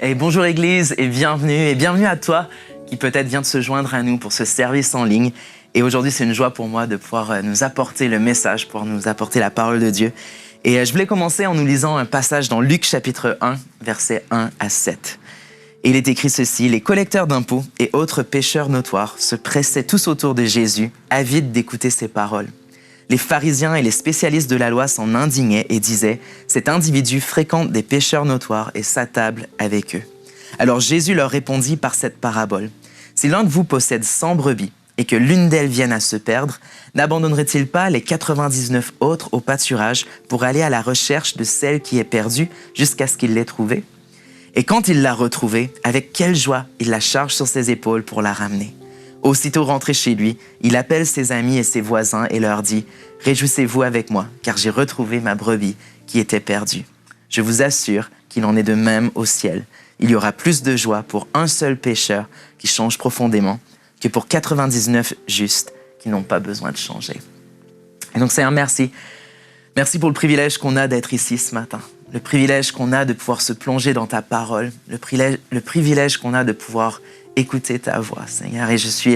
Et bonjour Église et bienvenue à toi qui peut-être vient de se joindre à nous pour ce service en ligne. Et aujourd'hui, c'est une joie pour moi de pouvoir nous apporter le message, pour nous apporter la parole de Dieu. Et je voulais commencer en nous lisant un passage dans Luc chapitre 1, versets 1 à 7. Et il est écrit ceci: « Les collecteurs d'impôts et autres pécheurs notoires se pressaient tous autour de Jésus, avides d'écouter ses paroles. Les pharisiens et les spécialistes de la loi s'en indignaient et disaient « Cet individu fréquente des pécheurs notoires et s'attable avec eux. » Alors Jésus leur répondit par cette parabole: « Si l'un de vous possède 100 brebis et que l'une d'elles vienne à se perdre, n'abandonnerait-il pas les 99 autres au pâturage pour aller à la recherche de celle qui est perdue jusqu'à ce qu'il l'ait trouvée? Et quand il l'a retrouvée, avec quelle joie il la charge sur ses épaules pour la ramener. Aussitôt rentré chez lui, il appelle ses amis et ses voisins et leur dit « Réjouissez-vous avec moi, car j'ai retrouvé ma brebis qui était perdue. » Je vous assure qu'il en est de même au ciel. Il y aura plus de joie pour un seul pécheur qui change profondément que pour 99 justes qui n'ont pas besoin de changer. Et donc Seigneur, merci. Merci pour le privilège qu'on a d'être ici ce matin. Le privilège qu'on a de pouvoir se plonger dans ta parole. Le privilège qu'on a de pouvoir écouter ta voix, Seigneur. Et je suis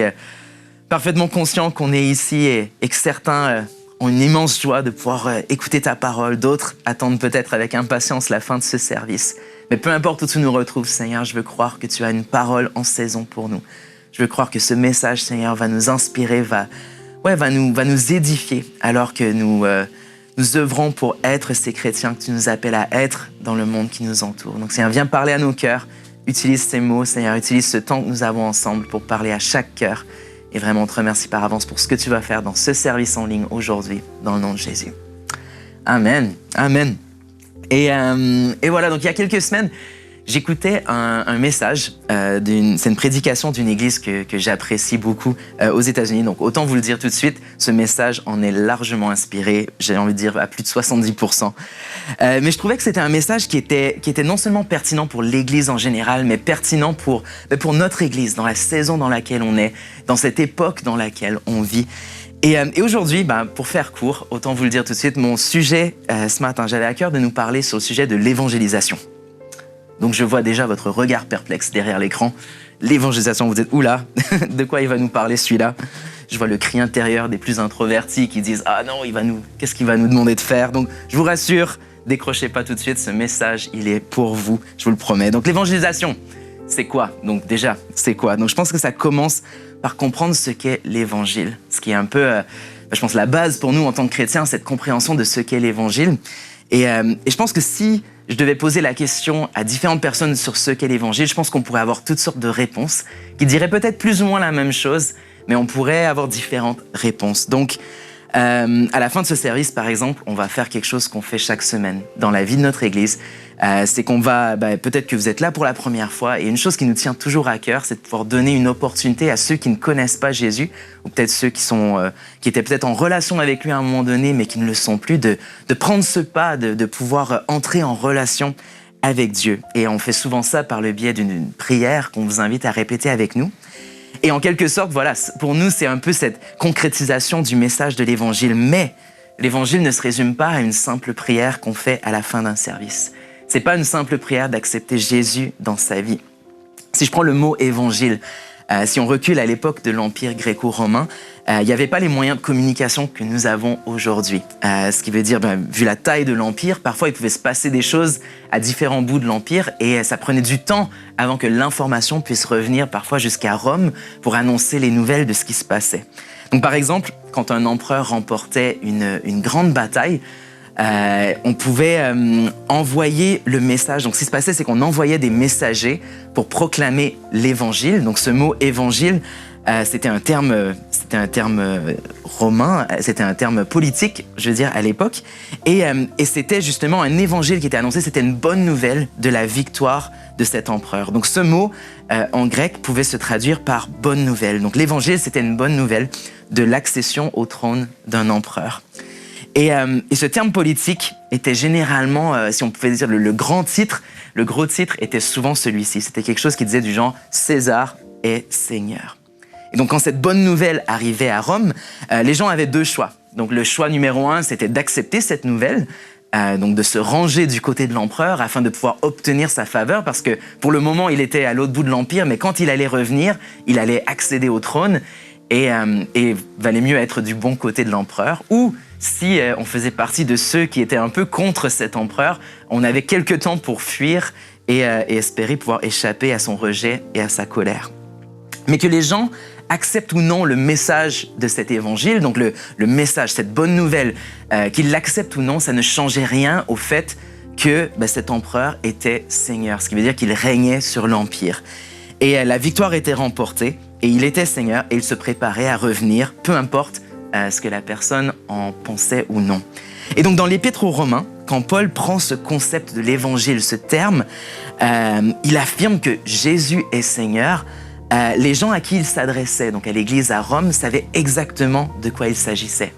parfaitement conscient qu'on est ici et que certains ont une immense joie de pouvoir écouter ta parole. D'autres attendent peut-être avec impatience la fin de ce service. Mais peu importe où tu nous retrouves, Seigneur, je veux croire que tu as une parole en saison pour nous. Je veux croire que ce message, Seigneur, va nous inspirer, va nous édifier alors que nous œuvrons pour être ces chrétiens que tu nous appelles à être dans le monde qui nous entoure. Donc, Seigneur, viens parler à nos cœurs. Utilise ces mots, Seigneur. Utilise ce temps que nous avons ensemble pour parler à chaque cœur. Et vraiment, on te remercie par avance pour ce que tu vas faire dans ce service en ligne aujourd'hui, dans le nom de Jésus. Amen. Amen. Et voilà, donc il y a quelques semaines, j'écoutais un message, c'est une prédication d'une église que j'apprécie beaucoup aux États-Unis. Donc autant vous le dire tout de suite, ce message en est largement inspiré, j'ai envie de dire à plus de 70%. Mais je trouvais que c'était un message qui était non seulement pertinent pour l'église en général, mais pertinent pour notre église, dans la saison dans laquelle on est, dans cette époque dans laquelle on vit. Et aujourd'hui, pour faire court, autant vous le dire tout de suite, mon sujet ce matin, j'avais à cœur de nous parler sur le sujet de l'évangélisation. Donc je vois déjà votre regard perplexe derrière l'écran. L'évangélisation, vous dites, oula, de quoi il va nous parler celui-là? Je vois le cri intérieur des plus introvertis qui disent, ah non, qu'est-ce qu'il va nous demander de faire? Donc je vous rassure, décrochez pas tout de suite, ce message, il est pour vous, je vous le promets. Donc l'évangélisation, c'est quoi? Donc déjà, c'est quoi? Donc je pense que ça commence par comprendre ce qu'est l'évangile, ce qui est un peu, je pense, la base pour nous en tant que chrétiens, cette compréhension de ce qu'est l'évangile. Et je pense que si je devais poser la question à différentes personnes sur ce qu'est l'évangile, je pense qu'on pourrait avoir toutes sortes de réponses qui diraient peut-être plus ou moins la même chose, mais on pourrait avoir différentes réponses. Donc, à la fin de ce service, par exemple, on va faire quelque chose qu'on fait chaque semaine dans la vie de notre Église. C'est qu'on va, peut-être que vous êtes là pour la première fois, et une chose qui nous tient toujours à cœur, c'est de pouvoir donner une opportunité à ceux qui ne connaissent pas Jésus, ou peut-être ceux qui étaient peut-être en relation avec lui à un moment donné, mais qui ne le sont plus, de prendre ce pas, de pouvoir entrer en relation avec Dieu. Et on fait souvent ça par le biais d'une prière qu'on vous invite à répéter avec nous. Et en quelque sorte, voilà, pour nous, c'est un peu cette concrétisation du message de l'Évangile. Mais l'Évangile ne se résume pas à une simple prière qu'on fait à la fin d'un service. C'est pas une simple prière d'accepter Jésus dans sa vie. Si je prends le mot évangile, si on recule à l'époque de l'Empire gréco-romain, il n'y avait pas les moyens de communication que nous avons aujourd'hui. Ce qui veut dire, vu la taille de l'Empire, parfois il pouvait se passer des choses à différents bouts de l'Empire et ça prenait du temps avant que l'information puisse revenir parfois jusqu'à Rome pour annoncer les nouvelles de ce qui se passait. Donc par exemple, quand un empereur remportait une grande bataille, on pouvait envoyer le message. Donc, ce qui se passait, c'est qu'on envoyait des messagers pour proclamer l'évangile. Donc, ce mot évangile, c'était un terme romain, c'était un terme politique, je veux dire, à l'époque. Et c'était justement un évangile qui était annoncé. C'était une bonne nouvelle de la victoire de cet empereur. Donc, ce mot, en grec, pouvait se traduire par bonne nouvelle. Donc, l'évangile, c'était une bonne nouvelle de l'accession au trône d'un empereur. Et ce terme politique était généralement, si on pouvait dire le gros titre était souvent celui-ci. C'était quelque chose qui disait du genre « César est Seigneur ». Et donc quand cette bonne nouvelle arrivait à Rome, les gens avaient deux choix. Donc le choix numéro 1, c'était d'accepter cette nouvelle donc de se ranger du côté de l'empereur afin de pouvoir obtenir sa faveur, parce que pour le moment, il était à l'autre bout de l'Empire, mais quand il allait revenir, il allait accéder au trône et valait mieux être du bon côté de l'empereur. Ou si on faisait partie de ceux qui étaient un peu contre cet empereur, on avait quelque temps pour fuir et espérer pouvoir échapper à son rejet et à sa colère. Mais que les gens acceptent ou non le message de cet évangile, donc le message, cette bonne nouvelle, qu'ils l'acceptent ou non, ça ne changeait rien au fait que cet empereur était seigneur, ce qui veut dire qu'il régnait sur l'empire. Et la victoire était remportée, et il était seigneur, et il se préparait à revenir, peu importe ce que la personne en pensait ou non. Et donc dans l'Épître aux Romains, quand Paul prend ce concept de l'évangile, ce terme, il affirme que Jésus est Seigneur. Les gens à qui il s'adressait, donc à l'église à Rome, savaient exactement de quoi il s'agissait.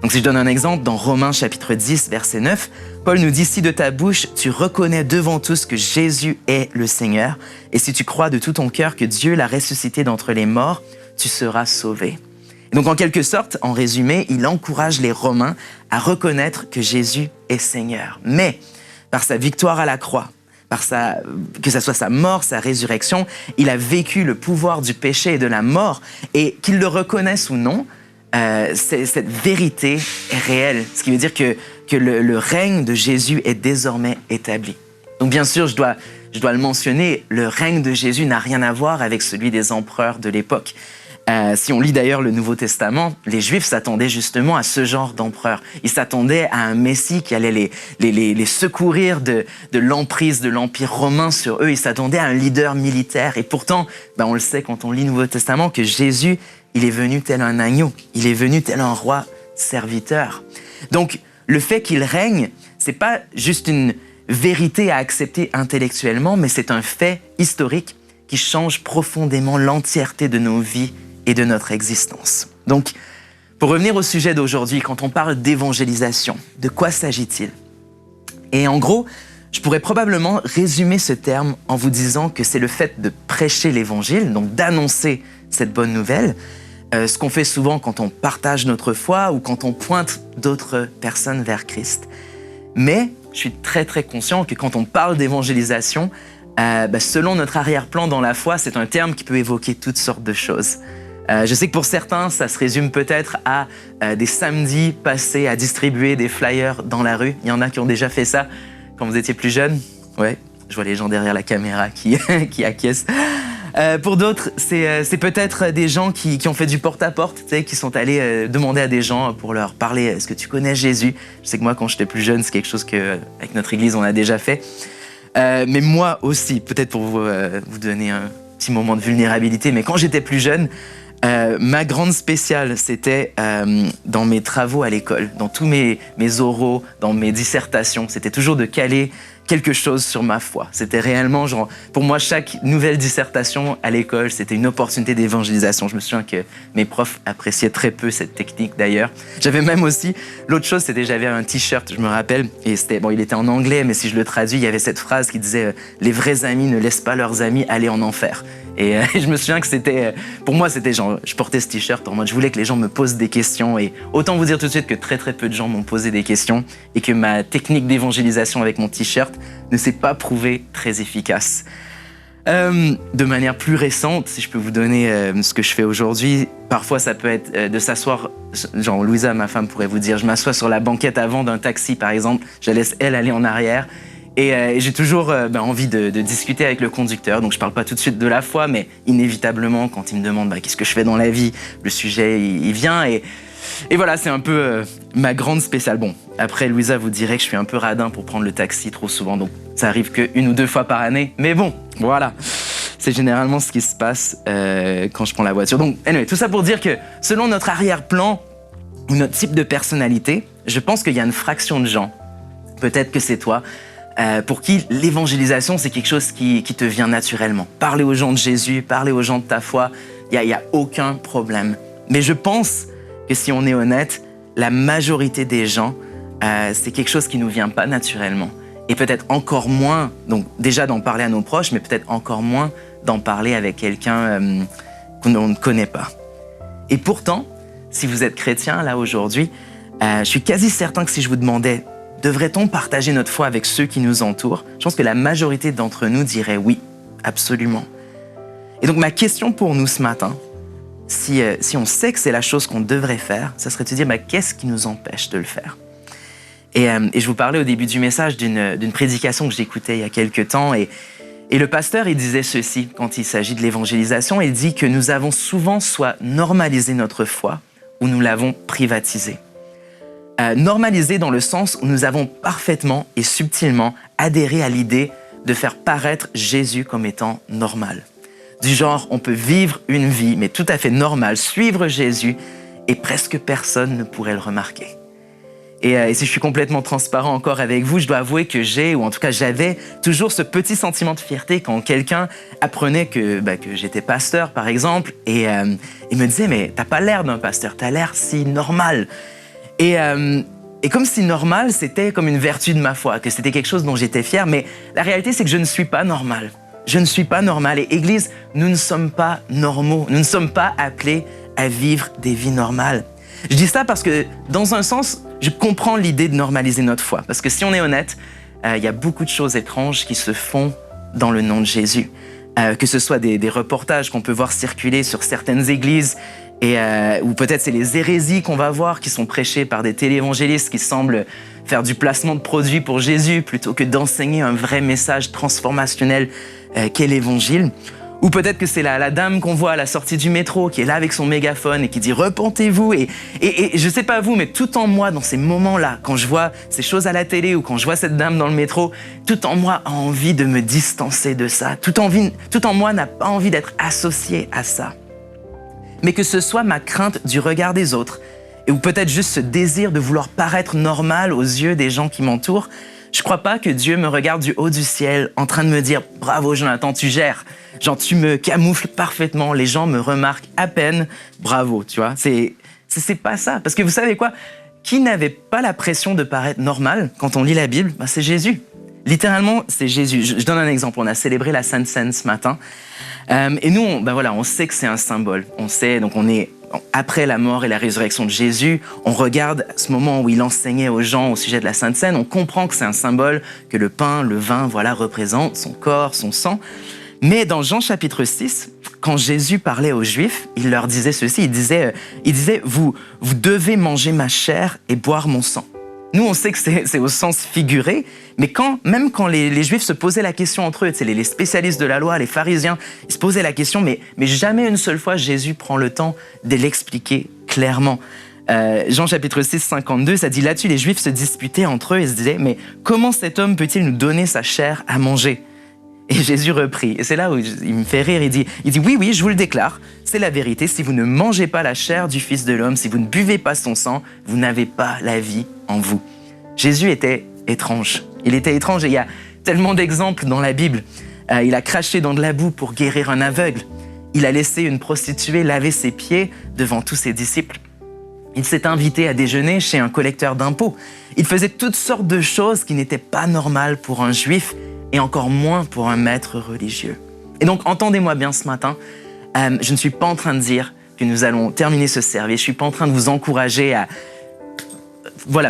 Donc si je donne un exemple, dans Romains chapitre 10, verset 9, Paul nous dit « Si de ta bouche tu reconnais devant tous que Jésus est le Seigneur, et si tu crois de tout ton cœur que Dieu l'a ressuscité d'entre les morts, tu seras sauvé. » Et donc en quelque sorte, en résumé, il encourage les Romains à reconnaître que Jésus est Seigneur. Mais par sa victoire à la croix, que ce soit sa mort, sa résurrection, il a vécu le pouvoir du péché et de la mort, et qu'ils le reconnaissent ou non, cette vérité est réelle, ce qui veut dire que le règne de Jésus est désormais établi. Donc bien sûr, je dois le mentionner, le règne de Jésus n'a rien à voir avec celui des empereurs de l'époque. Si on lit d'ailleurs le Nouveau Testament, les Juifs s'attendaient justement à ce genre d'empereur. Ils s'attendaient à un Messie qui allait les secourir de l'emprise de l'Empire romain sur eux. Ils s'attendaient à un leader militaire. Et pourtant, on le sait quand on lit le Nouveau Testament, que Jésus, il est venu tel un agneau. Il est venu tel un roi serviteur. Donc, le fait qu'il règne, c'est pas juste une vérité à accepter intellectuellement, mais c'est un fait historique qui change profondément l'entièreté de nos vies et de notre existence. Donc, pour revenir au sujet d'aujourd'hui, quand on parle d'évangélisation, de quoi s'agit-il? Et en gros, je pourrais probablement résumer ce terme en vous disant que c'est le fait de prêcher l'évangile, donc d'annoncer cette bonne nouvelle, ce qu'on fait souvent quand on partage notre foi ou quand on pointe d'autres personnes vers Christ. Mais je suis très très conscient que quand on parle d'évangélisation, selon notre arrière-plan dans la foi, c'est un terme qui peut évoquer toutes sortes de choses. Je sais que pour certains, ça se résume peut-être à des samedis passés à distribuer des flyers dans la rue. Il y en a qui ont déjà fait ça quand vous étiez plus jeune. Ouais, je vois les gens derrière la caméra qui acquiescent. Pour d'autres, c'est peut-être des gens qui ont fait du porte-à-porte, qui sont allés demander à des gens pour leur parler « Est-ce que tu connais Jésus ?» Je sais que moi, quand j'étais plus jeune, c'est quelque chose qu'avec notre église, on a déjà fait. Mais moi aussi, peut-être pour vous donner un petit moment de vulnérabilité, mais quand j'étais plus jeune, ma grande spéciale, c'était dans mes travaux à l'école, dans tous mes oraux, dans mes dissertations. C'était toujours de caler quelque chose sur ma foi. C'était réellement, genre, pour moi, chaque nouvelle dissertation à l'école, c'était une opportunité d'évangélisation. Je me souviens que mes profs appréciaient très peu cette technique d'ailleurs. J'avais même aussi, l'autre chose, c'était j'avais un t-shirt, je me rappelle, et c'était, il était en anglais, mais si je le traduis, il y avait cette phrase qui disait « Les vrais amis ne laissent pas leurs amis aller en enfer ». Et je me souviens que c'était, pour moi, c'était genre, je portais ce t-shirt en mode, je voulais que les gens me posent des questions. Et autant vous dire tout de suite que très très peu de gens m'ont posé des questions et que ma technique d'évangélisation avec mon t-shirt ne s'est pas prouvée très efficace. De manière plus récente, si je peux vous donner ce que je fais aujourd'hui, parfois ça peut être de s'asseoir, genre Louisa, ma femme, pourrait vous dire, je m'assois sur la banquette avant d'un taxi par exemple, je laisse elle aller en arrière. Et j'ai toujours envie de discuter avec le conducteur. Donc je parle pas tout de suite de la foi, mais inévitablement, quand il me demande qu'est-ce que je fais dans la vie, le sujet, il vient. Et voilà, c'est un peu ma grande spéciale. Bon, après, Louisa vous dirait que je suis un peu radin pour prendre le taxi trop souvent. Donc ça arrive qu'une ou deux fois par année. Mais bon, voilà. C'est généralement ce qui se passe quand je prends la voiture. Donc, anyway, tout ça pour dire que selon notre arrière-plan ou notre type de personnalité, je pense qu'il y a une fraction de gens, peut-être que c'est toi, pour qui l'évangélisation, c'est quelque chose qui te vient naturellement. Parler aux gens de Jésus, parler aux gens de ta foi, il y a aucun problème. Mais je pense que si on est honnête, la majorité des gens, c'est quelque chose qui ne nous vient pas naturellement. Et peut-être encore moins, donc déjà d'en parler à nos proches, mais peut-être encore moins d'en parler avec quelqu'un qu'on ne connaît pas. Et pourtant, si vous êtes chrétien là aujourd'hui, je suis quasi certain que si je vous demandais Devrait-on partager notre foi avec ceux qui nous entourent? Je pense que la majorité d'entre nous dirait oui, absolument. Et donc ma question pour nous ce matin, si on sait que c'est la chose qu'on devrait faire, ça serait de se dire qu'est-ce qui nous empêche de le faire? Et je vous parlais au début du message d'une prédication que j'écoutais il y a quelques temps et le pasteur, il disait ceci quand il s'agit de l'évangélisation. Il dit que nous avons souvent soit normalisé notre foi ou nous l'avons privatisée. Normalisé dans le sens où nous avons parfaitement et subtilement adhéré à l'idée de faire paraître Jésus comme étant normal. Du genre, on peut vivre une vie, mais tout à fait normale, suivre Jésus et presque personne ne pourrait le remarquer. Et si je suis complètement transparent encore avec vous, je dois avouer que j'avais toujours ce petit sentiment de fierté quand quelqu'un apprenait que j'étais pasteur, par exemple, et me disait « mais t'as pas l'air d'un pasteur, t'as l'air si normal ». Et comme si normal, c'était comme une vertu de ma foi, que c'était quelque chose dont j'étais fier, mais la réalité, c'est que je ne suis pas normal. Je ne suis pas normal. Et Église, nous ne sommes pas normaux. Nous ne sommes pas appelés à vivre des vies normales. Je dis ça parce que, dans un sens, je comprends l'idée de normaliser notre foi. Parce que si on est honnête, il y a beaucoup de choses étranges qui se font dans le nom de Jésus. Que ce soit des reportages qu'on peut voir circuler sur certaines églises, ou peut-être c'est les hérésies qu'on va voir qui sont prêchées par des téléévangélistes qui semblent faire du placement de produits pour Jésus plutôt que d'enseigner un vrai message transformationnel qu'est l'Évangile. Ou peut-être que c'est la dame qu'on voit à la sortie du métro qui est là avec son mégaphone et qui dit « repentez-vous ». Et je sais pas vous, mais tout en moi, dans ces moments-là, quand je vois ces choses à la télé ou quand je vois cette dame dans le métro, tout en moi a envie de me distancer de ça. Tout en moi n'a pas envie d'être associé à ça. Mais que ce soit ma crainte du regard des autres, ou peut-être juste ce désir de vouloir paraître normal aux yeux des gens qui m'entourent, je crois pas que Dieu me regarde du haut du ciel en train de me dire « bravo Jonathan, tu gères ». Genre, tu me camoufles parfaitement, les gens me remarquent à peine, bravo, tu vois. C'est pas ça. Parce que vous savez quoi? Qui n'avait pas la pression de paraître normal quand on lit la Bible? C'est Jésus. Littéralement, c'est Jésus. Je donne un exemple. On a célébré la Sainte Seine ce matin. Et nous, on sait que c'est un symbole. On sait, donc on est après la mort et la résurrection de Jésus. On regarde ce moment où il enseignait aux gens au sujet de la Sainte Seine. On comprend que c'est un symbole, que le pain, le vin, représentent son corps, son sang. Mais dans Jean chapitre 6, quand Jésus parlait aux Juifs, il leur disait ceci, il disait vous devez manger ma chair et boire mon sang. Nous, on sait que c'est au sens figuré, mais même quand les Juifs se posaient la question entre eux, les spécialistes de la loi, les pharisiens, ils se posaient la question, mais jamais une seule fois Jésus prend le temps de l'expliquer clairement. Jean chapitre 6, 52, ça dit là-dessus, les Juifs se disputaient entre eux et se disaient, mais comment cet homme peut-il nous donner sa chair à manger ? Et Jésus reprit. Et c'est là où il me fait rire. Il dit oui, je vous le déclare, c'est la vérité. Si vous ne mangez pas la chair du Fils de l'homme, si vous ne buvez pas son sang, vous n'avez pas la vie en vous. Jésus était étrange. Il était étrange et il y a tellement d'exemples dans la Bible. Il a craché dans de la boue pour guérir un aveugle. Il a laissé une prostituée laver ses pieds devant tous ses disciples. Il s'est invité à déjeuner chez un collecteur d'impôts. Il faisait toutes sortes de choses qui n'étaient pas normales pour un juif et encore moins pour un maître religieux. Et donc, entendez-moi bien ce matin, je ne suis pas en train de dire que nous allons terminer ce service, je ne suis pas en train de vous encourager à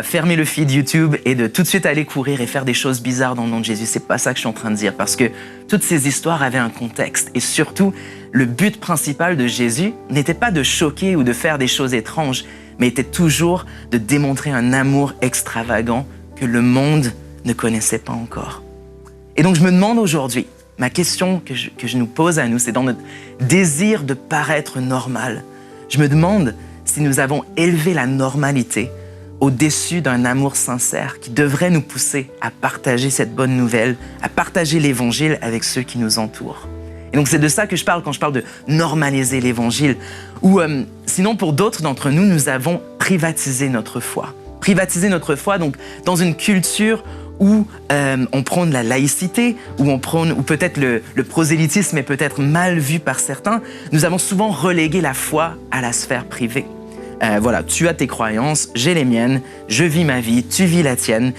fermer le feed YouTube et de tout de suite aller courir et faire des choses bizarres dans le nom de Jésus. C'est pas ça que je suis en train de dire, parce que toutes ces histoires avaient un contexte. Et surtout, le but principal de Jésus n'était pas de choquer ou de faire des choses étranges, mais était toujours de démontrer un amour extravagant que le monde ne connaissait pas encore. Et donc, je me demande aujourd'hui, ma question que je nous pose à nous, c'est dans notre désir de paraître normal. Je me demande si nous avons élevé la normalité au-dessus d'un amour sincère qui devrait nous pousser à partager cette bonne nouvelle, à partager l'Évangile avec ceux qui nous entourent. Et donc, c'est de ça que je parle quand je parle de normaliser l'Évangile. Ou sinon, pour d'autres d'entre nous, nous avons privatisé notre foi. Privatisé notre foi, donc, dans une culture où on prône la laïcité, où peut-être le prosélytisme est peut-être mal vu par certains, nous avons souvent relégué la foi à la sphère privée. Tu as tes croyances, j'ai les miennes, je vis ma vie, tu vis la tienne.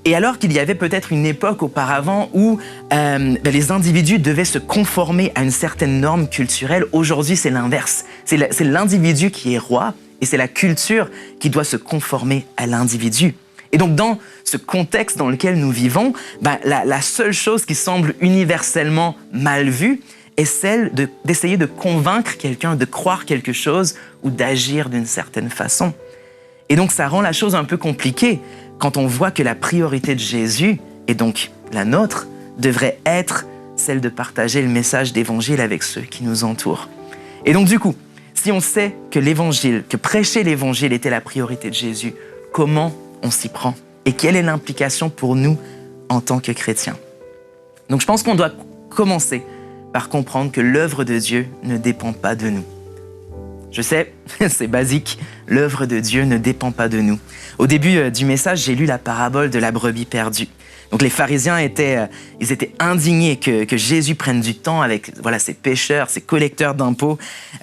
Et alors qu'il y avait peut-être une époque auparavant où les individus devaient se conformer à une certaine norme culturelle, aujourd'hui c'est l'inverse. C'est l'individu qui est roi et c'est la culture qui doit se conformer à l'individu. Et donc, dans ce contexte dans lequel nous vivons, la seule chose qui semble universellement mal vue est celle d'essayer de convaincre quelqu'un de croire quelque chose ou d'agir d'une certaine façon. Et donc, ça rend la chose un peu compliquée quand on voit que la priorité de Jésus, et donc la nôtre, devrait être celle de partager le message d'Évangile avec ceux qui nous entourent. Et donc, du coup, si on sait que l'Évangile, que prêcher l'Évangile était la priorité de Jésus, comment on s'y prend? Et quelle est l'implication pour nous en tant que chrétiens? Donc, je pense qu'on doit commencer par comprendre que l'œuvre de Dieu ne dépend pas de nous. Je sais, c'est basique, l'œuvre de Dieu ne dépend pas de nous. Au début du message, j'ai lu la parabole de la brebis perdue. Donc les pharisiens étaient indignés que Jésus prenne du temps avec ces pécheurs, ces collecteurs d'impôts.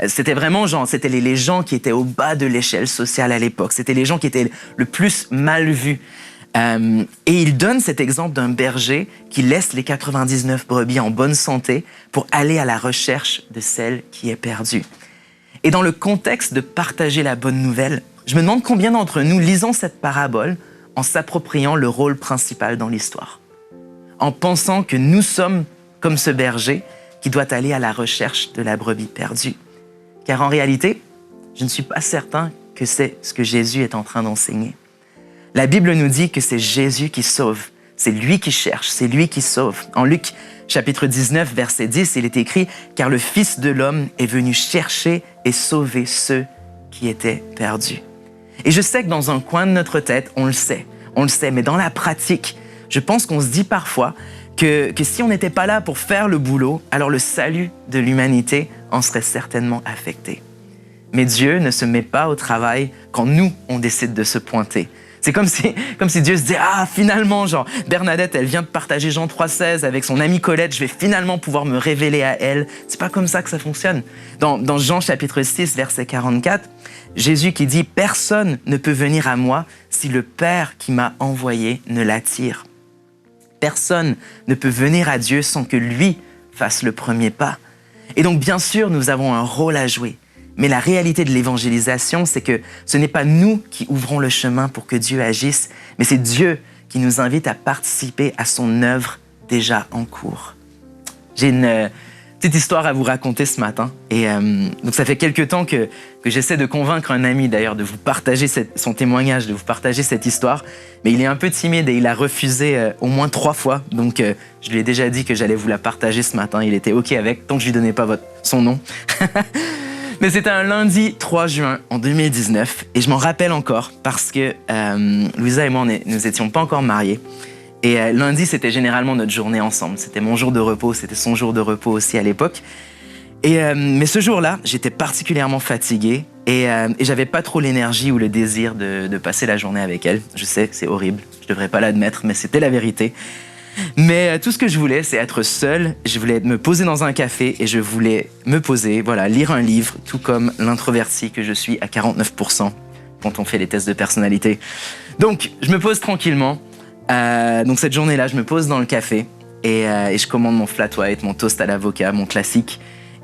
C'était vraiment c'était les gens qui étaient au bas de l'échelle sociale à l'époque. C'était les gens qui étaient le plus mal vus. Et il donne cet exemple d'un berger qui laisse les 99 brebis en bonne santé pour aller à la recherche de celle qui est perdue. Et dans le contexte de partager la bonne nouvelle, je me demande combien d'entre nous lisons cette parabole en s'appropriant le rôle principal dans l'histoire, en pensant que nous sommes comme ce berger qui doit aller à la recherche de la brebis perdue. Car en réalité, je ne suis pas certain que c'est ce que Jésus est en train d'enseigner. La Bible nous dit que c'est Jésus qui sauve, c'est lui qui cherche, c'est lui qui sauve. En Luc chapitre 19, verset 10, il est écrit « Car le Fils de l'homme est venu chercher et sauver ceux qui étaient perdus. » Et je sais que dans un coin de notre tête, on le sait, mais dans la pratique, je pense qu'on se dit parfois que si on n'était pas là pour faire le boulot, alors le salut de l'humanité en serait certainement affecté. Mais Dieu ne se met pas au travail quand nous, on décide de se pointer. C'est comme si Dieu se disait « Ah, finalement, Bernadette, elle vient de partager Jean 3,16 avec son amie Colette, je vais finalement pouvoir me révéler à elle. » C'est pas comme ça que ça fonctionne. Dans Jean chapitre 6, verset 44, Jésus qui dit « Personne ne peut venir à moi si le Père qui m'a envoyé ne l'attire. Personne ne peut venir à Dieu sans que lui fasse le premier pas. » Et donc, bien sûr, nous avons un rôle à jouer. Mais la réalité de l'évangélisation, c'est que ce n'est pas nous qui ouvrons le chemin pour que Dieu agisse, mais c'est Dieu qui nous invite à participer à son œuvre déjà en cours. J'ai une petite histoire à vous raconter ce matin. Et donc ça fait quelques temps que j'essaie de convaincre un ami d'ailleurs de vous partager son témoignage, de vous partager cette histoire. Mais il est un peu timide et il a refusé au moins 3 fois. Donc je lui ai déjà dit que j'allais vous la partager ce matin. Il était OK avec, tant que je lui donnais pas son nom. Mais c'était un lundi 3 juin en 2019 et je m'en rappelle encore parce que Louisa et moi, nous n'étions pas encore mariés. Et lundi, c'était généralement notre journée ensemble. C'était mon jour de repos, c'était son jour de repos aussi à l'époque. Mais ce jour-là, j'étais particulièrement fatigué et j'avais pas trop l'énergie ou le désir de passer la journée avec elle. Je sais, c'est horrible, je devrais pas l'admettre, mais c'était la vérité. Mais tout ce que je voulais, c'est être seul. Je voulais me poser dans un café et je voulais me poser, lire un livre, tout comme l'introverti que je suis à 49% quand on fait les tests de personnalité. Donc, je me pose tranquillement. Donc cette journée-là, je me pose dans le café et je commande mon flat white, mon toast à l'avocat, mon classique.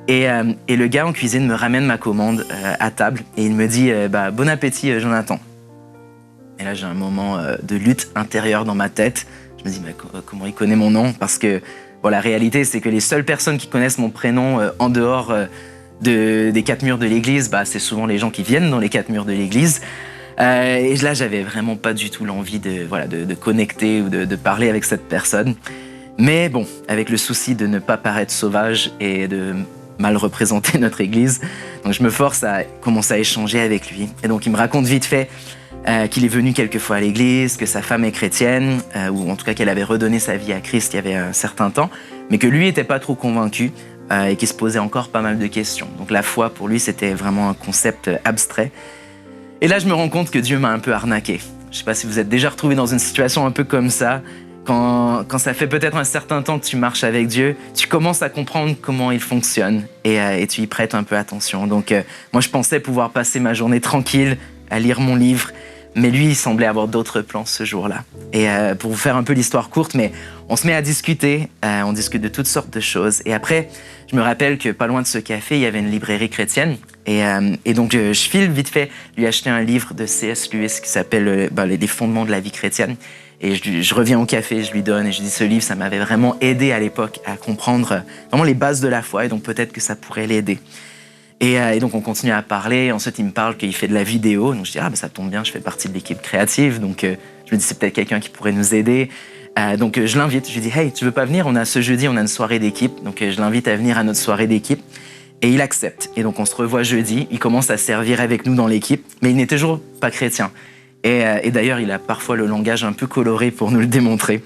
Et le gars en cuisine me ramène ma commande à table et il me dit « Bon appétit, Jonathan ». Et là, j'ai un moment de lutte intérieure dans ma tête. Je me dis comment il connaît mon nom? Parce que la réalité, c'est que les seules personnes qui connaissent mon prénom en dehors des 4 murs de l'église, c'est souvent les gens qui viennent dans les 4 murs de l'église. Et là, j'avais vraiment pas du tout l'envie de connecter ou de parler avec cette personne. Mais bon, avec le souci de ne pas paraître sauvage et de mal représenter notre église, donc je me force à commencer à échanger avec lui. Et donc, il me raconte vite fait qu'il est venu quelques fois à l'église, que sa femme est chrétienne, ou en tout cas qu'elle avait redonné sa vie à Christ il y avait un certain temps, mais que lui n'était pas trop convaincu et qu'il se posait encore pas mal de questions. Donc la foi, pour lui, c'était vraiment un concept abstrait. Et là, je me rends compte que Dieu m'a un peu arnaqué. Je ne sais pas si vous êtes déjà retrouvé dans une situation un peu comme ça, quand ça fait peut-être un certain temps que tu marches avec Dieu, tu commences à comprendre comment il fonctionne et tu y prêtes un peu attention. Donc moi, je pensais pouvoir passer ma journée tranquille à lire mon livre, mais lui, il semblait avoir d'autres plans ce jour-là. Et pour vous faire un peu l'histoire courte, mais on se met à discuter, on discute de toutes sortes de choses. Et après, je me rappelle que pas loin de ce café, il y avait une librairie chrétienne. Et donc, je file vite fait lui acheter un livre de C.S. Lewis qui s'appelle Les fondements de la vie chrétienne. Et je reviens au café, je lui donne et je dis ce livre, ça m'avait vraiment aidé à l'époque à comprendre vraiment les bases de la foi et donc peut-être que ça pourrait l'aider. Et donc on continue à parler, ensuite il me parle qu'il fait de la vidéo, donc je dis ça tombe bien, je fais partie de l'équipe créative, donc je me dis c'est peut-être quelqu'un qui pourrait nous aider. Donc je l'invite, je lui dis hey, tu veux pas venir, ce jeudi on a une soirée d'équipe, donc je l'invite à venir à notre soirée d'équipe. Et il accepte. Et donc, on se revoit jeudi. Il commence à servir avec nous dans l'équipe, mais il n'est toujours pas chrétien. Et d'ailleurs, il a parfois le langage un peu coloré pour nous le démontrer.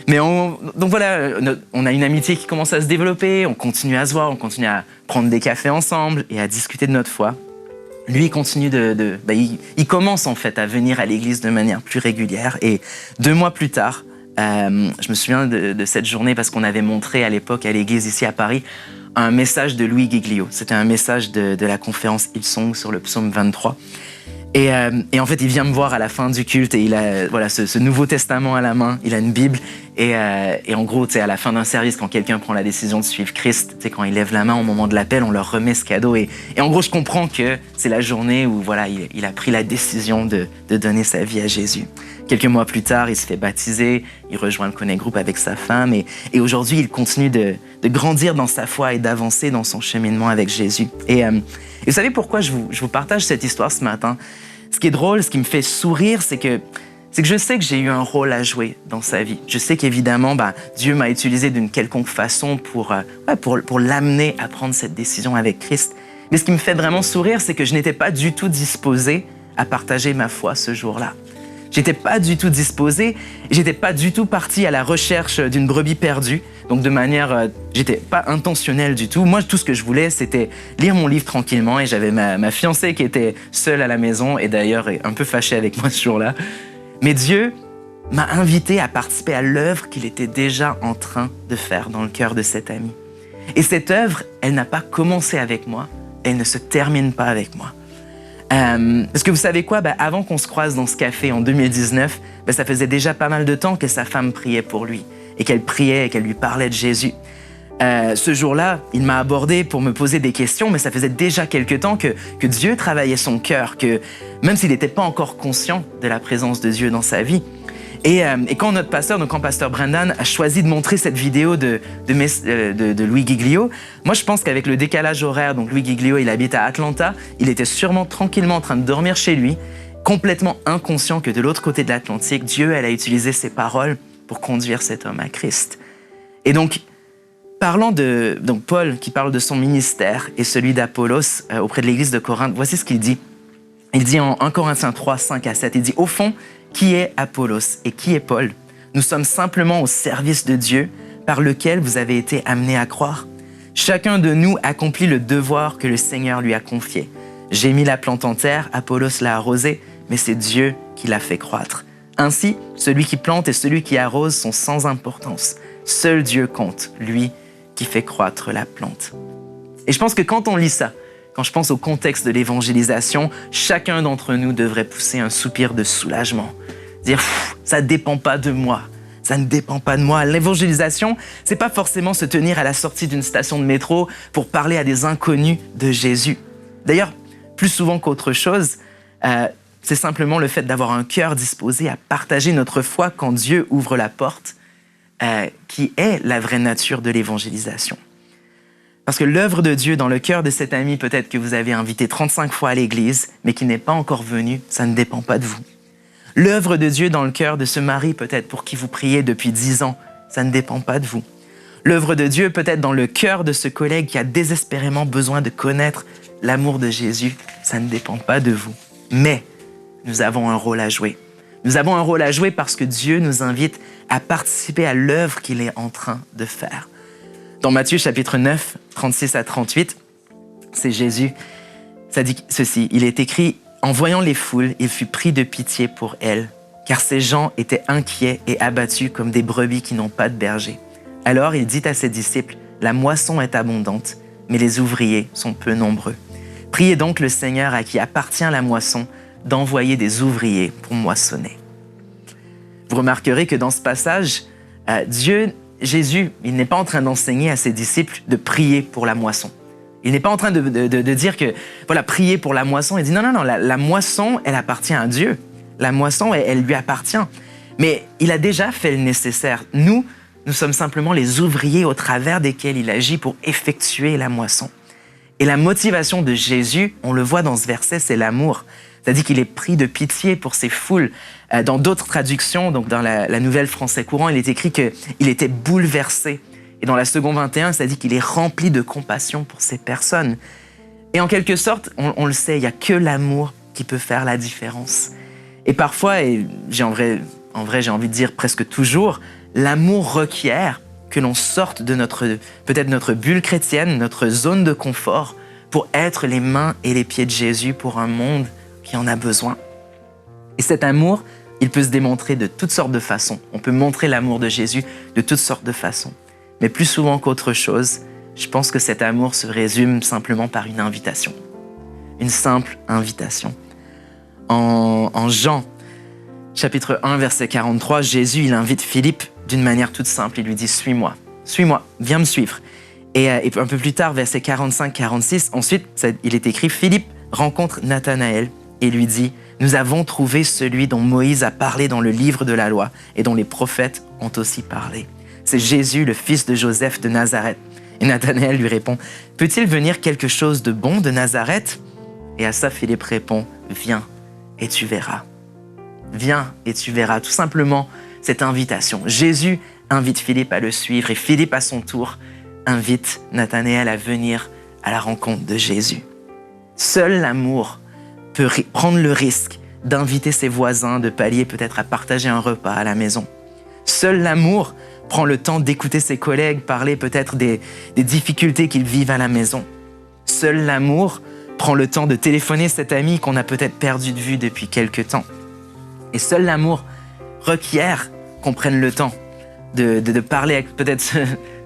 Mais donc voilà, on a une amitié qui commence à se développer. On continue à se voir, on continue à prendre des cafés ensemble et à discuter de notre foi. Lui, il continue il commence en fait à venir à l'église de manière plus régulière. Et 2 mois plus tard, je me souviens de cette journée parce qu'on avait montré à l'époque à l'église ici à Paris un message de Louis Giglio. C'était un message de la conférence Hillsong sur le psaume 23. Et en fait, il vient me voir à la fin du culte et il a ce Nouveau Testament à la main, il a une Bible. Et en gros, à la fin d'un service, quand quelqu'un prend la décision de suivre Christ, quand il lève la main au moment de l'appel, on leur remet ce cadeau. Et en gros, je comprends que c'est la journée où il a pris la décision de donner sa vie à Jésus. Quelques mois plus tard, il se fait baptiser, il rejoint le Connect Group avec sa femme. Et aujourd'hui, il continue de grandir dans sa foi et d'avancer dans son cheminement avec Jésus. Et vous savez pourquoi je vous partage cette histoire ce matin? Ce qui est drôle, ce qui me fait sourire, c'est que je sais que j'ai eu un rôle à jouer dans sa vie. Je sais qu'évidemment, Dieu m'a utilisé d'une quelconque façon pour l'amener à prendre cette décision avec Christ. Mais ce qui me fait vraiment sourire, c'est que je n'étais pas du tout disposé à partager ma foi ce jour-là. J'étais pas du tout disposé, j'étais pas du tout parti à la recherche d'une brebis perdue. Donc de manière, j'étais pas intentionnel du tout. Moi, tout ce que je voulais, c'était lire mon livre tranquillement. Et j'avais ma fiancée qui était seule à la maison et d'ailleurs un peu fâchée avec moi ce jour-là. Mais Dieu m'a invité à participer à l'œuvre qu'il était déjà en train de faire dans le cœur de cet ami. Et cette œuvre, elle n'a pas commencé avec moi, elle ne se termine pas avec moi. Parce que vous savez quoi, avant qu'on se croise dans ce café en 2019, ça faisait déjà pas mal de temps que sa femme priait pour lui et qu'elle priait et qu'elle lui parlait de Jésus. Ce jour-là, il m'a abordé pour me poser des questions, mais ça faisait déjà quelque temps que Dieu travaillait son cœur, que même s'il n'était pas encore conscient de la présence de Dieu dans sa vie. Et quand notre pasteur, donc quand pasteur Brendan a choisi de montrer cette vidéo de Louis Giglio, moi je pense qu'avec le décalage horaire, donc Louis Giglio, il habite à Atlanta, il était sûrement tranquillement en train de dormir chez lui, complètement inconscient que de l'autre côté de l'Atlantique, Dieu, elle a utilisé ses paroles pour conduire cet homme à Christ. Et donc, parlant donc Paul qui parle de son ministère et celui d'Apollos auprès de l'église de Corinthe, voici ce qu'il dit. Il dit en 1 Corinthiens 3, 5 à 7, il dit « Au fond, qui est Apollos et qui est Paul? Nous sommes simplement au service de Dieu par lequel vous avez été amenés à croire. Chacun de nous accomplit le devoir que le Seigneur lui a confié. J'ai mis la plante en terre, Apollos l'a arrosée, mais c'est Dieu qui l'a fait croître. Ainsi, celui qui plante et celui qui arrose sont sans importance. Seul Dieu compte, lui qui fait croître la plante. » Et je pense que quand on lit ça, quand je pense au contexte de l'évangélisation, chacun d'entre nous devrait pousser un soupir de soulagement. Dire « ça ne dépend pas de moi, ça ne dépend pas de moi ». L'évangélisation, c'est pas forcément se tenir à la sortie d'une station de métro pour parler à des inconnus de Jésus. D'ailleurs, plus souvent qu'autre chose, c'est simplement le fait d'avoir un cœur disposé à partager notre foi quand Dieu ouvre la porte, qui est la vraie nature de l'évangélisation. Parce que l'œuvre de Dieu dans le cœur de cet ami, peut-être que vous avez invité 35 fois à l'église, mais qui n'est pas encore venu, ça ne dépend pas de vous. L'œuvre de Dieu dans le cœur de ce mari, peut-être pour qui vous priez depuis 10 ans, ça ne dépend pas de vous. L'œuvre de Dieu, peut-être dans le cœur de ce collègue qui a désespérément besoin de connaître l'amour de Jésus, ça ne dépend pas de vous. Mais nous avons un rôle à jouer. Nous avons un rôle à jouer parce que Dieu nous invite à participer à l'œuvre qu'il est en train de faire. Dans Matthieu chapitre 9, 36 à 38, c'est Jésus, ça dit ceci, il est écrit « En voyant les foules, il fut pris de pitié pour elles, car ces gens étaient inquiets et abattus comme des brebis qui n'ont pas de berger. Alors il dit à ses disciples, « La moisson est abondante, mais les ouvriers sont peu nombreux. Priez donc le Seigneur à qui appartient la moisson d'envoyer des ouvriers pour moissonner. » Vous remarquerez que dans ce passage, Jésus, il n'est pas en train d'enseigner à ses disciples de prier pour la moisson. Il n'est pas en train de dire que, voilà, prier pour la moisson. Il dit non, la moisson, elle appartient à Dieu. La moisson, elle lui appartient. Mais il a déjà fait le nécessaire. Nous sommes simplement les ouvriers au travers desquels il agit pour effectuer la moisson. Et la motivation de Jésus, on le voit dans ce verset, c'est l'amour. C'est-à-dire qu'il est pris de pitié pour ces foules. Dans d'autres traductions, donc dans la Nouvelle Français courant, il est écrit qu'il était bouleversé. Et dans la Seconde 21, ça dit qu'il est rempli de compassion pour ces personnes. Et en quelque sorte, on le sait, il n'y a que l'amour qui peut faire la différence. Et parfois, et en vrai, j'ai envie de dire presque toujours, l'amour requiert que l'on sorte de peut-être notre bulle chrétienne, notre zone de confort, pour être les mains et les pieds de Jésus pour un monde qui en a besoin. Et cet amour, il peut se démontrer de toutes sortes de façons. On peut montrer l'amour de Jésus de toutes sortes de façons. Mais plus souvent qu'autre chose, je pense que cet amour se résume simplement par une invitation. Une simple invitation. En Jean, chapitre 1, verset 43, Jésus, il invite Philippe d'une manière toute simple. Il lui dit « Suis-moi, viens me suivre ». Et un peu plus tard, verset 45-46, ensuite, il est écrit « Philippe rencontre Nathanaël et lui dit « Nous avons trouvé celui dont Moïse a parlé dans le livre de la loi et dont les prophètes ont aussi parlé. C'est Jésus, le fils de Joseph de Nazareth. » Et Nathanaël lui répond « Peut-il venir quelque chose de bon de Nazareth ?» Et à ça, Philippe répond « Viens et tu verras. » Viens et tu verras. Tout simplement, cette invitation. Jésus invite Philippe à le suivre et Philippe, à son tour, invite Nathanaël à venir à la rencontre de Jésus. Seul l'amour peut prendre le risque d'inviter ses voisins, de pallier peut-être à partager un repas à la maison. Seul l'amour prend le temps d'écouter ses collègues parler peut-être des difficultés qu'ils vivent à la maison. Seul l'amour prend le temps de téléphoner cet ami qu'on a peut-être perdu de vue depuis quelque temps. Et seul l'amour requiert qu'on prenne le temps de parler avec peut-être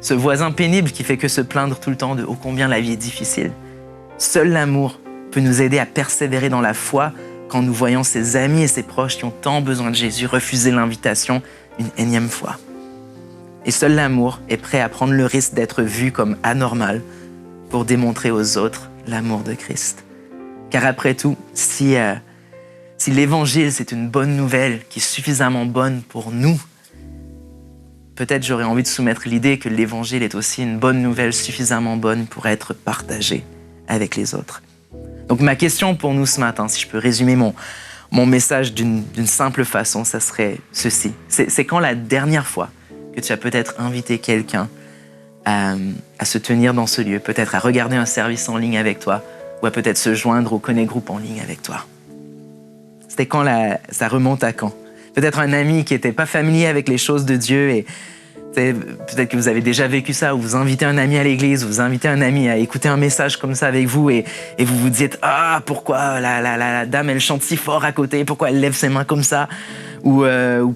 ce voisin pénible qui fait que se plaindre tout le temps de ô combien la vie est difficile. Seul l'amour peut nous aider à persévérer dans la foi quand nous voyons ses amis et ses proches qui ont tant besoin de Jésus refuser l'invitation une énième fois. Et seul l'amour est prêt à prendre le risque d'être vu comme anormal pour démontrer aux autres l'amour de Christ. Car après tout, si l'Évangile, c'est une bonne nouvelle qui est suffisamment bonne pour nous, peut-être j'aurais envie de soumettre l'idée que l'Évangile est aussi une bonne nouvelle suffisamment bonne pour être partagée avec les autres. Donc ma question pour nous ce matin, si je peux résumer mon message d'une simple façon, ça serait ceci. C'est quand la dernière fois que tu as peut-être invité quelqu'un à se tenir dans ce lieu, peut-être à regarder un service en ligne avec toi, ou à peut-être se joindre au Connect Group en ligne avec toi. C'était quand ça remonte à quand? Peut-être un ami qui n'était pas familier avec les choses de Dieu et peut-être que vous avez déjà vécu ça, ou vous invitez un ami à l'église, ou vous invitez un ami à écouter un message comme ça avec vous et vous vous dites « Ah, pourquoi la dame, elle chante si fort à côté? Pourquoi elle lève ses mains comme ça? » ou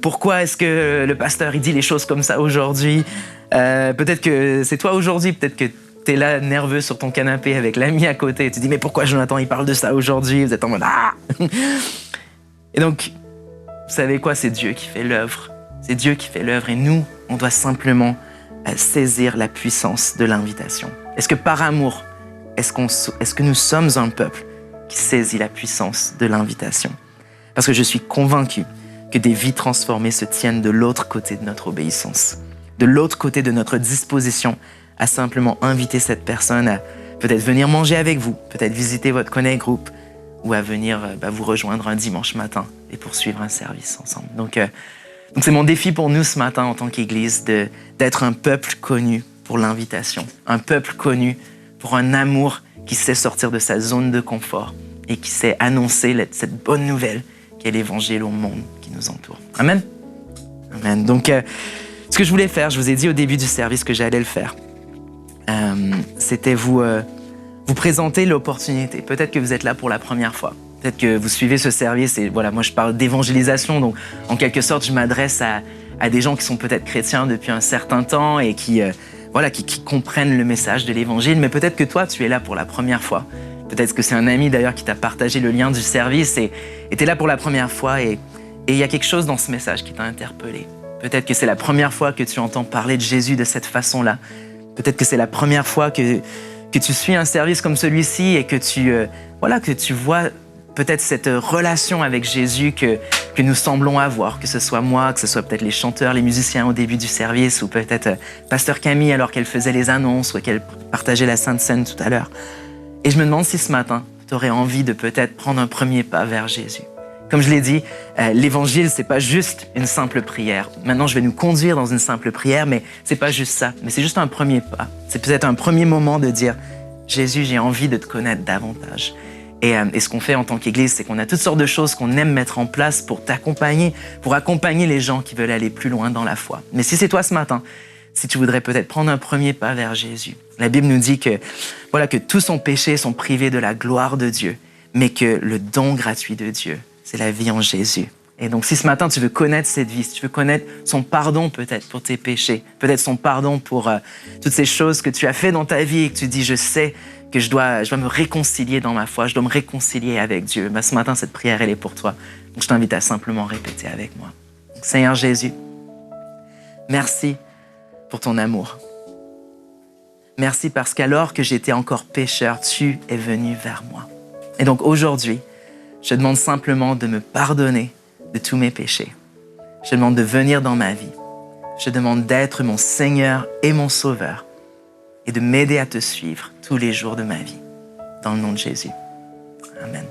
pourquoi est-ce que le pasteur, il dit les choses comme ça aujourd'hui? Peut-être que c'est toi aujourd'hui, peut-être que tu es là nerveux sur ton canapé avec l'ami à côté et tu dis « Mais pourquoi Jonathan, il parle de ça aujourd'hui? » Vous êtes en mode « Ah !» Et donc, vous savez quoi? C'est Dieu qui fait l'œuvre. C'est Dieu qui fait l'œuvre et nous, on doit simplement saisir la puissance de l'invitation. Est-ce que par amour, est-ce que nous sommes un peuple qui saisit la puissance de l'invitation? Parce que je suis convaincu que des vies transformées se tiennent de l'autre côté de notre obéissance, de l'autre côté de notre disposition à simplement inviter cette personne à peut-être venir manger avec vous, peut-être visiter votre Connect Group ou à venir vous rejoindre un dimanche matin et poursuivre un service ensemble. Donc c'est mon défi pour nous ce matin en tant qu'Église d'être un peuple connu pour l'invitation, un peuple connu pour un amour qui sait sortir de sa zone de confort et qui sait annoncer cette bonne nouvelle qu'est l'Évangile au monde qui nous entoure. Amen? Amen. Donc, ce que je voulais faire, je vous ai dit au début du service que j'allais le faire, c'était vous présenter l'opportunité. Peut-être que vous êtes là pour la première fois. Peut-être que vous suivez ce service et voilà, moi je parle d'évangélisation, donc en quelque sorte je m'adresse à des gens qui sont peut-être chrétiens depuis un certain temps et qui comprennent le message de l'évangile, mais peut-être que toi tu es là pour la première fois. Peut-être que c'est un ami d'ailleurs qui t'a partagé le lien du service et tu es là pour la première fois et il y a quelque chose dans ce message qui t'a interpellé. Peut-être que c'est la première fois que tu entends parler de Jésus de cette façon-là. Peut-être que c'est la première fois que que tu suis un service comme celui-ci et que tu vois peut-être cette relation avec Jésus que nous semblons avoir, que ce soit moi, que ce soit peut-être les chanteurs, les musiciens au début du service, ou peut-être Pasteur Camille alors qu'elle faisait les annonces ou qu'elle partageait la Sainte Seine tout à l'heure. Et je me demande si ce matin, tu aurais envie de peut-être prendre un premier pas vers Jésus. Comme je l'ai dit, l'évangile, c'est pas juste une simple prière. Maintenant, je vais nous conduire dans une simple prière, mais c'est pas juste ça. Mais c'est juste un premier pas. C'est peut-être un premier moment de dire, Jésus, j'ai envie de te connaître davantage. Et ce qu'on fait en tant qu'Église, c'est qu'on a toutes sortes de choses qu'on aime mettre en place pour t'accompagner, pour accompagner les gens qui veulent aller plus loin dans la foi. Mais si c'est toi ce matin, si tu voudrais peut-être prendre un premier pas vers Jésus, la Bible nous dit que tous sont péchés, sont privés de la gloire de Dieu, mais que le don gratuit de Dieu, c'est la vie en Jésus. Et donc, si ce matin, tu veux connaître cette vie, si tu veux connaître son pardon peut-être pour tes péchés, peut-être son pardon pour toutes ces choses que tu as fait dans ta vie et que tu dis, je sais que je dois me réconcilier dans ma foi, je dois me réconcilier avec Dieu. Ben, ce matin, cette prière, elle est pour toi. Donc, je t'invite à simplement répéter avec moi. Donc, Seigneur Jésus, merci pour ton amour. Merci parce qu'alors que j'étais encore pécheur, tu es venu vers moi. Et donc, aujourd'hui, je te demande simplement de me pardonner de tous mes péchés. Je te demande de venir dans ma vie. Je te demande d'être mon Seigneur et mon Sauveur et de m'aider à te suivre tous les jours de ma vie. Dans le nom de Jésus. Amen.